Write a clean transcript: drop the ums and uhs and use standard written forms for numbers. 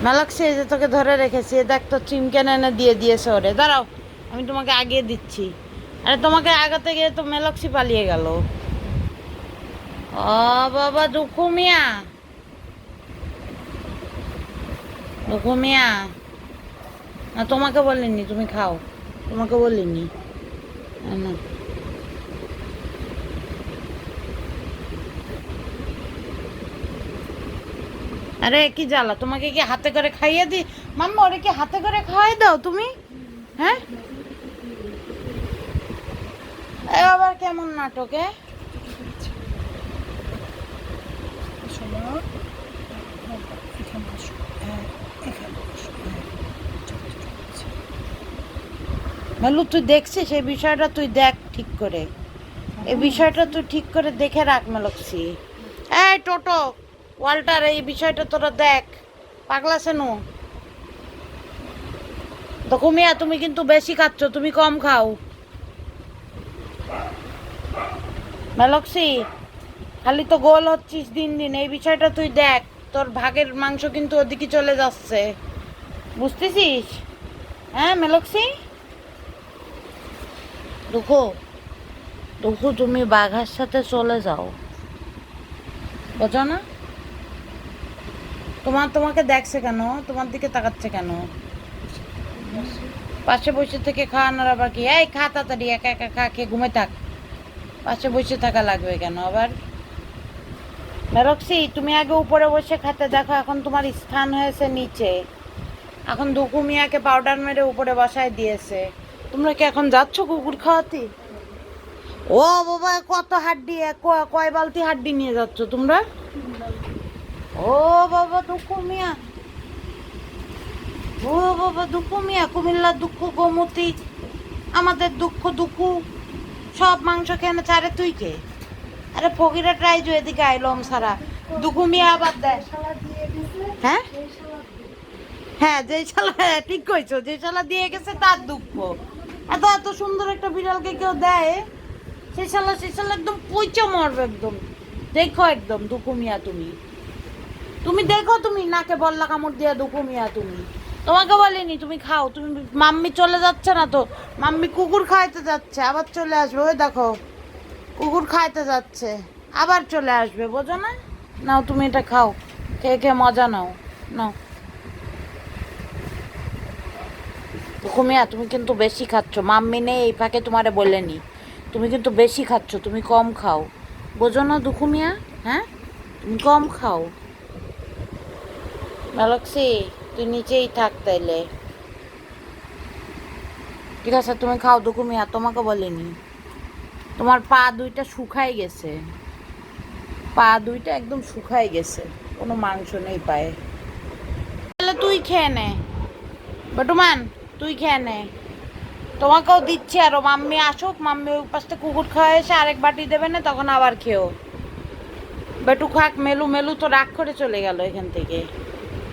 মেলাক্সি, এই যে তোকে ধরে রেখেছি, দেখ তো চিমকেন এনে দিয়ে দিয়েছে ওরে। দাঁড়াও, আমি তোমাকে আগিয়ে দিচ্ছি। আরে তোমাকে আগাতে গিয়ে তো মেলাক্সি পালিয়ে গেল। ও বাবা, দুঃখু মিয়া, দুঃখু মিয়া। না, তোমাকে বলিনি, তুমি খাও, তোমাকে বলিনি। না, আরে কি জ্বালা, তোমাকে কি হাতে করে খাইয়ে দিই? মাম্মা, ওরে কি হাতে করে খাওয়াই দাও তুমি? হ্যাঁ, এ আবার কেমন নাটকে? মেলু, তুই দেখছিস এই বিষয়টা? তুই দেখ ঠিক করে, এই বিষয়টা তুই ঠিক করে দেখে রাখ মেলক্সি। এই টোটো ওয়াল্টার, এই বিষয়টা তোরা দেখ। পাগলা সেনু, তো কুমিয়া, তুমি কিন্তু বেশি খাচ্ছ, তুমি কম খাও। মেলক্সি, খালি তো গোল হচ্ছিস দিন দিন, এই বিষয়টা তুই দেখ। তোর ভাগের মাংস কিন্তু ওদিকে চলে যাচ্ছে, বুঝতেছিস? হ্যাঁ মেলক্সি, দুঃখু, দুঃখু, তুমি বাঘার সাথে চলে যাও, বোঝো না? তোমাকে দেখছে কেন? তোমার দিকে তাকাচ্ছে কেন? পাশে বসে থেকে খাওয়ানোর আবার কি? এই খা তাড়াতাড়ি, একা একা খা, খেয়ে ঘুমে থাক। পাশে বসে থাকা লাগবে কেন আবার? মেরক্সি, তুমি আগে উপরে বসে খেতে দেখো, এখন তোমার স্থান হয়েছে নিচে। এখন দুঃখু মিয়াকে পাউডার মেরে উপরে বসায় দিয়েছে। তোমরা কি এখন যাচ্ছ কুকুর খাওয়াতে? ও বাবা, কত হাড্ডি, কয় বালতি হাড্ডি নিয়ে যাচ্ছ তোমরা? ও বাবা দুঃখু মিয়া, ও বাবা দুঃখু মিয়া, কুমিল্লার দুঃখ গোমতী, আমাদের দুঃখ দুঃখু সব মাংস কেন ছাড়ে তুই কে? আরে ফকিরা ট্রাই যে এদিকে আইলম সারা দুঃখু মিয়া আবার দেয়। হ্যাঁ, হ্যাঁ, যেই শালা, ঠিক কইছো, যে শালা দিয়ে গেছে তার দুঃখ। এত এত সুন্দর একটা বিড়ালকে কেউ দেয়, সেই শালা একদম পইচা মরবে একদম। দেখো একদম দুঃখু মিয়া, তুমি তুমি দেখো, তুমি নাকে বল্লা কামড় দিয়া দুঃখু মিয়া তুমি। তোমাকে বলিনি তুমি খাও, তুমি। মাম্মি চলে যাচ্ছে না তো, মাম্মি কুকুর খাইতে যাচ্ছে, আবার চলে আসবে, ওই দেখো কুকুর খাইতে যাচ্ছে, আবার চলে আসবে, বোঝো না? নাও তুমি এটা খাও, খেয়ে খেয়ে মজা নাও, নাও। ঘুমিয়া, তুমি কিন্তু বেশি খাচ্ছ, মাম্মি নেই এই ফাঁকে তোমারে বলেনি, তুমি কিন্তু বেশি খাচ্ছ, তুমি কম খাও, বোঝো না দুখুমিয়া? হ্যাঁ, তুমি কম খাও। গ্যালাক্সি, তুই নিচেই থাক তাইলে, ঠিক আছে? তুমি খাও দুখুমিয়া, তোমাকে বলিনি। তোমার পা দুইটা শুকাই গেছে, পা দুইটা একদম শুকাই গেছে, কোনো মাংস নেই পায়ে। তাহলে তুই খেয়ে নে বটুমান, তুই খেয়ে নে, তোমাকেও দিচ্ছি আরো। মাম্মি আসুক, মাম্মি ওই পাশটা কুকুর খাওয়া এসে আরেক বাটি দেবে না, তখন আবার খেও। বেটু খাক, মেলু, মেলু তো রাগ করে চলে গেল এখান থেকে।